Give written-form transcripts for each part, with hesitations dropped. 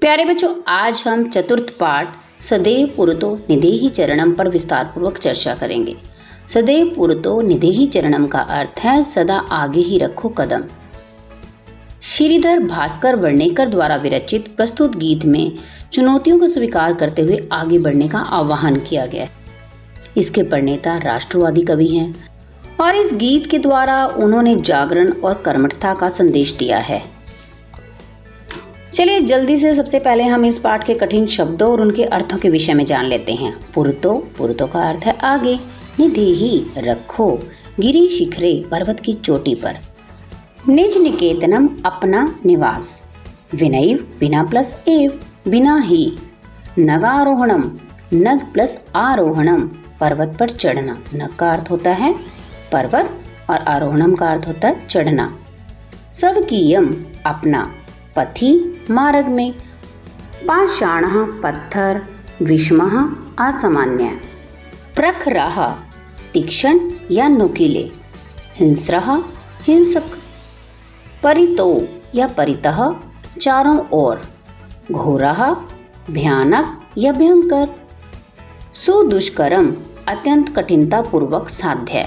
प्यारे बच्चों, आज हम चतुर्थ पाठ सदैव पुरतो निधेहि चरणम पर विस्तार पूर्वक चर्चा करेंगे। सदैव पुरतो निधेहि चरणम का अर्थ है सदा आगे ही रखो कदम। श्रीधर भास्कर वर्णेकर द्वारा विरचित प्रस्तुत गीत में चुनौतियों को स्वीकार करते हुए आगे बढ़ने का आह्वान किया गया है। इसके प्रणेता राष्ट्रवादी कवि हैं और इस गीत के द्वारा उन्होंने जागरण और कर्मठता का संदेश दिया है। चलिए जल्दी से सबसे पहले हम इस पाठ के कठिन शब्दों और उनके अर्थों के विषय में जान लेते हैं। पुरतो का अर्थ है आगे, निधेहि रखो, गिरि शिखरे पर्वत की चोटी पर, निज निकेतनम अपना निवास, विनैव बिना प्लस एव बिना ही, नगारोहणम नग प्लस आरोहणम पर्वत पर चढ़ना। नग का अर्थ होता है पर्वत और आरोहणम का अर्थ होता है चढ़ना। सबकीयम अपना, पथि मार्ग में, पाषाणः पत्थर, विषमः असामान्य, प्रखरः तीक्ष्ण या नुकीले, हिंस्रः हिंसक, परितो या परितः चारों ओर, घोरः भयानक या भयंकर, सुदुष्करम अत्यंत कठिनता पूर्वक साध्य,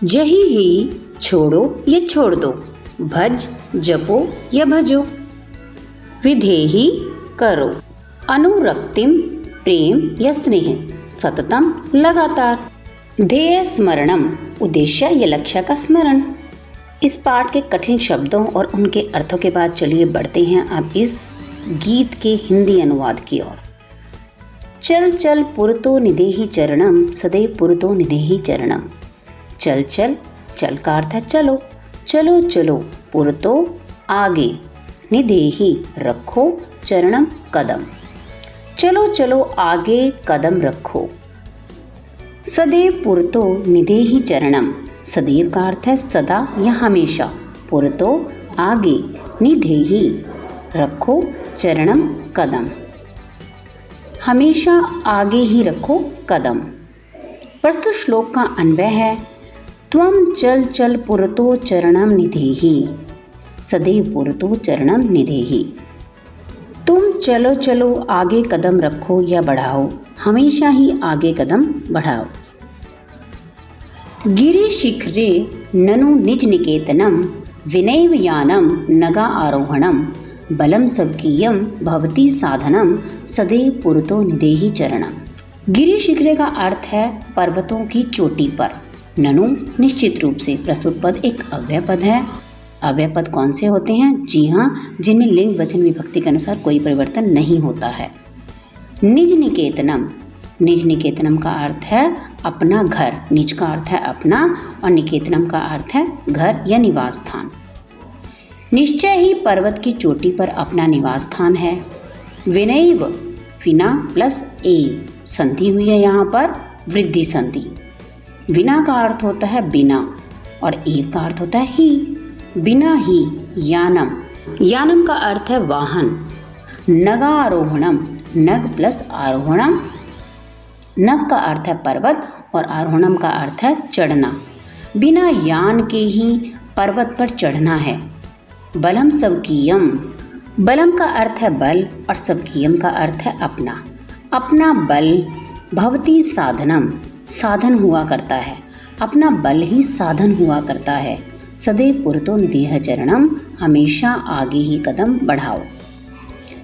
जही ही छोड़ो या छोड़ दो, भज जपो या भजो, विधेहि करो, अनुरक्तिम प्रेम या स्नेह, सततम लगातार, ध्येय स्मरणम उद्देश्य या लक्ष्य का स्मरण। इस पाठ के कठिन शब्दों और उनके अर्थों के बाद चलिए बढ़ते हैं अब इस गीत के हिंदी अनुवाद की ओर। चल चल पुरतो निधेहि चरणम, सदैव पुरतो निधेहि चरणम। चल चल, चल का अर्थ है चलो, चलो चलो, पुरतो आगे, निधेहि रखो, चरणम कदम, चलो चलो आगे कदम रखो। सदैव पुरतो निधेहि चरणम, सदैव का अर्थ है सदा या हमेशा, पुरतो आगे, निधेहि रखो, चरणम कदम, हमेशा आगे ही रखो कदम। प्रस्तुत श्लोक का अन्वय है त्वं चल चल पुरतो चरणम निधेहि, सदैव पुरतो चरणम निधेहि। तुम चलो चलो आगे कदम रखो या बढ़ाओ, हमेशा ही आगे कदम बढ़ाओ। गिरि शिखरे ननु निज निकेतनम, विनैव यानम नगा आरोहणम, बलम सबकीयम भवति साधनम, सदैव पुरतो निधेहि चरणम। गिरि शिखरे का अर्थ है पर्वतों की चोटी पर। ननु निश्चित रूप से, प्रस्तुत पद एक अव्यय पद है। अव्यय पद कौन से होते हैं? जी हाँ, जिनमें लिंग वचन विभक्ति के अनुसार कोई परिवर्तन नहीं होता है। निज निकेतनम, निज निकेतनम का अर्थ है अपना घर। निज का अर्थ है अपना और निकेतनम का अर्थ है घर या निवास स्थान। निश्चय ही पर्वत की चोटी पर अपना निवास स्थान है। विनैव, विना प्लस ए संधि हुई है यहाँ पर, वृद्धि संधि। विना का अर्थ होता है बिना और एव का अर्थ होता है ही, बिना ही। यानम, यानम का अर्थ है वाहन। नगारोहणम, नग प्लस आरोहणम, नग का अर्थ है पर्वत और आरोहणम का अर्थ है चढ़ना। बिना यान के ही पर्वत पर चढ़ना है। बलम सबकीयम, बलम का अर्थ है बल और सबकीयम का अर्थ है अपना। अपना बल, भवति साधनम, साधन हुआ करता है। अपना बल ही साधन हुआ करता है। सदैव पुरतो निधेहि चरणम, हमेशा आगे ही कदम बढ़ाओ।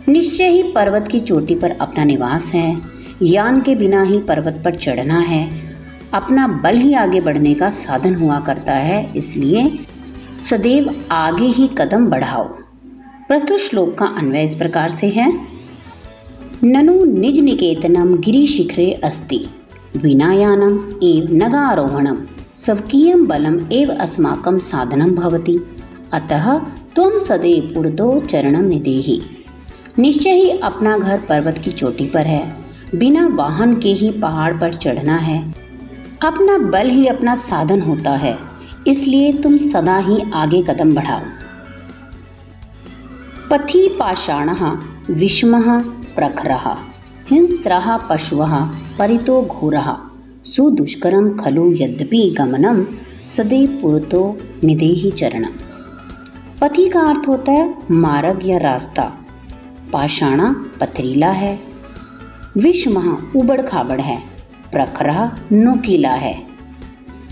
निश्चय ही पर्वत की चोटी पर अपना निवास है। यान के बिना ही पर्वत पर चढ़ना है। अपना बल ही आगे बढ़ने का साधन हुआ करता है, इसलिए सदैव आगे ही कदम बढ़ाओ। प्रस्तुत श्लोक का अन्वय इस प्रकार से है ननु निज निकेतनम गिरि शिखरे अस्ति, विना यानम एव नगारोहणम, सबकीयम बलम एव अस्माकं साधनम भवति, अतः त्वं सदैव पुरतो चरणम निधेहि। निश्चय ही अपना घर पर्वत की चोटी पर है। बिना वाहन के ही पहाड़ पर चढ़ना है। अपना बल ही अपना साधन होता है, इसलिए तुम सदा ही आगे कदम बढ़ाओ। पथि पाषाणः विषमः प्रखरः, हिंस्रः पशवः परितो घोरः, सुदुष्करम खलु यद्यपि गमनम, सदैव पुरतो निधेहि चरणम। पथि का अर्थ होता है मार्ग या रास्ता। पाषाणा पथरीला है, विषमः उबड़ खाबड़ है, प्रखरः नुकीला है,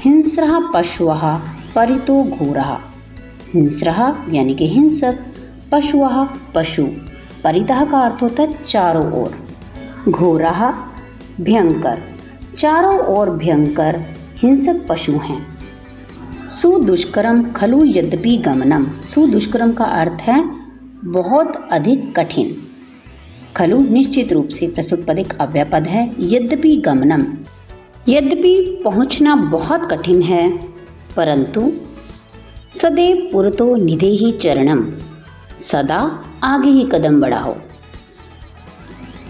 हिंस्रः पशवः परितो घोरः। हिंस्रः यानी कि हिंसक, पशवः पशु, परितः का अर्थ होता है चारों ओर, घोरः भयंकर, चारों ओर भयंकर हिंसक पशु हैं। सुदुष्करम खलु यद्यपि गमनम। सुदुष्करम का अर्थ है बहुत अधिक कठिन। खलु निश्चित रूप से प्रस्तुत पद एक अव्यय पद है। यद्यपि गमनम, यद्यपि पहुंचना बहुत कठिन है, परंतु सदैव पुरतो निधेहि चरणम, सदा आगे ही कदम बढ़ाओ।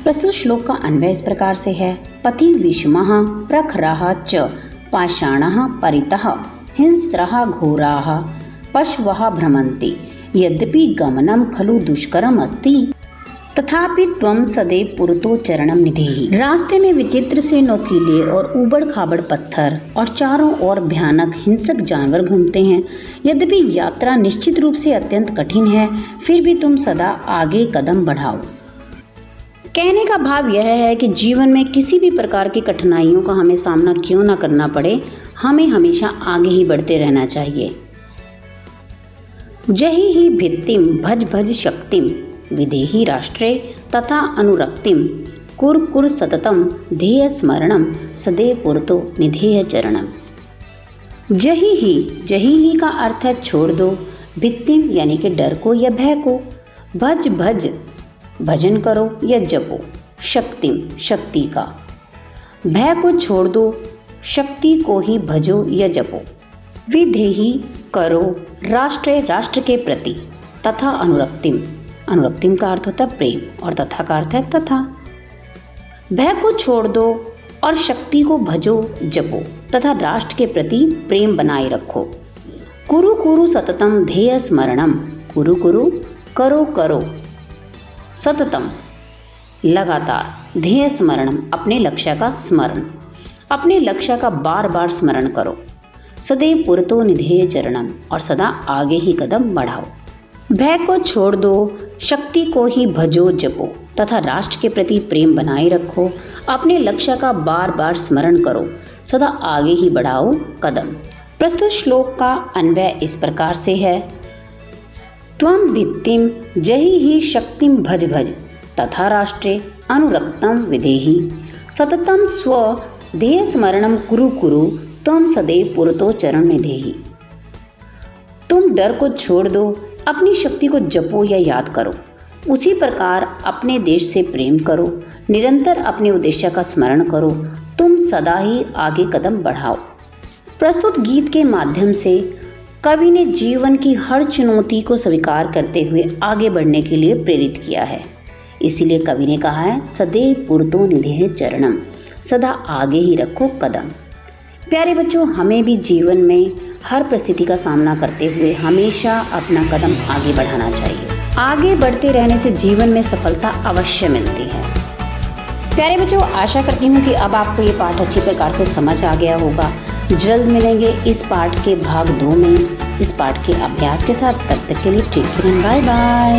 प्रस्तुत श्लोक का अन्वय इस प्रकार से है। पथि विषमः प्रखरः च पाषाणः परितः हिंस्रः घोराः पशवः भ्रमन्ति, यद्यपि गमनं खलु दुष्करम अस्ति तथापि त्वं सदैव पुरतो चरणम निधेहि। रास्ते में विचित्र से नोकीले और ऊबड़ खाबड़ पत्थर और चारों ओर भयानक हिंसक जानवर घूमते हैं। यद्यपि यात्रा निश्चित रूप से अत्यंत कठिन है, फिर भी तुम सदा आगे कदम बढ़ाओ। कहने का भाव यह है कि जीवन में किसी भी प्रकार की कठिनाइयों का हमें सामना क्यों न करना पड़े, हमें हमेशा आगे ही बढ़ते रहना चाहिए। जहि ही भित्तिम भज भज शक्तिम विदेहि राष्ट्रे तथा अनुरक्तिम कुर कुर सततम ध्येय स्मरणम सदैव पुरतो निधेय चरणम। जहि ही का अर्थ है छोड़ दो, भित्तिम यानी कि डर को या भय को, भज भज भजन करो या जपो, शक्तिम शक्ति का, भय को छोड़ दो, शक्ति को ही भजो या जपो, विधेहि करो राष्ट्र राष्ट्र के प्रति, तथा अनुरक्तिम, अनुरक्तिम का अर्थ होता है प्रेम और तथा का अर्थ है तथा। भय को छोड़ दो और शक्ति को भजो जपो तथा राष्ट्र के प्रति प्रेम बनाए रखो। कुरु कुरु सततम ध्येय स्मरणम, कुरु कुरु करो करो, सततम लगातार, ध्येय स्मरणम अपने लक्ष्य का स्मरण, अपने लक्ष्य का बार बार स्मरण करो। सदैव पुरतो निधेय चरणम और सदा आगे ही कदम बढ़ाओ। भय को छोड़ दो, शक्ति को ही भजो जपो तथा राष्ट्र के प्रति प्रेम बनाए रखो। अपने लक्ष्य का बार बार स्मरण करो, सदा आगे ही बढ़ाओ कदम। प्रस्तुत श्लोक का अन्वय इस प्रकार से है। त्वं भित्तिम जहि ही शक्तिम भज भज तथा राष्ट्रे अनुरक्तम विधेहि सततम स्व ध्येय स्मरणम कुरु कुरु त्वं सदैव पुरतो चरण निधेहि। तुम डर को छोड़ दो, अपनी शक्ति को जपो या याद करो। उसी प्रकार अपने देश से प्रेम करो, निरंतर अपने उद्देश्य का स्मरण करो, तुम सदा ही आगे कदम बढ़ाओ। प्रस्तुत गीत के माध्यम से कवि ने जीवन की हर चुनौती को स्वीकार करते हुए आगे बढ़ने के लिए प्रेरित किया है। इसीलिए कवि ने कहा है सदैव पुरतो निधेय चरणम, सदा आगे ही रखो कदम। प्यारे बच्चों, हमें भी जीवन में हर परिस्थिति का सामना करते हुए हमेशा अपना कदम आगे बढ़ाना चाहिए। आगे बढ़ते रहने से जीवन में सफलता अवश्य मिलती है। प्यारे बच्चों, आशा करती हूँ कि अब आपको ये पाठ अच्छी प्रकार से समझ आ गया होगा। जल्द मिलेंगे इस पाठ के भाग 2 में इस पाठ के अभ्यास के साथ। तब तक के लिए टेक केयर, बाय बाय।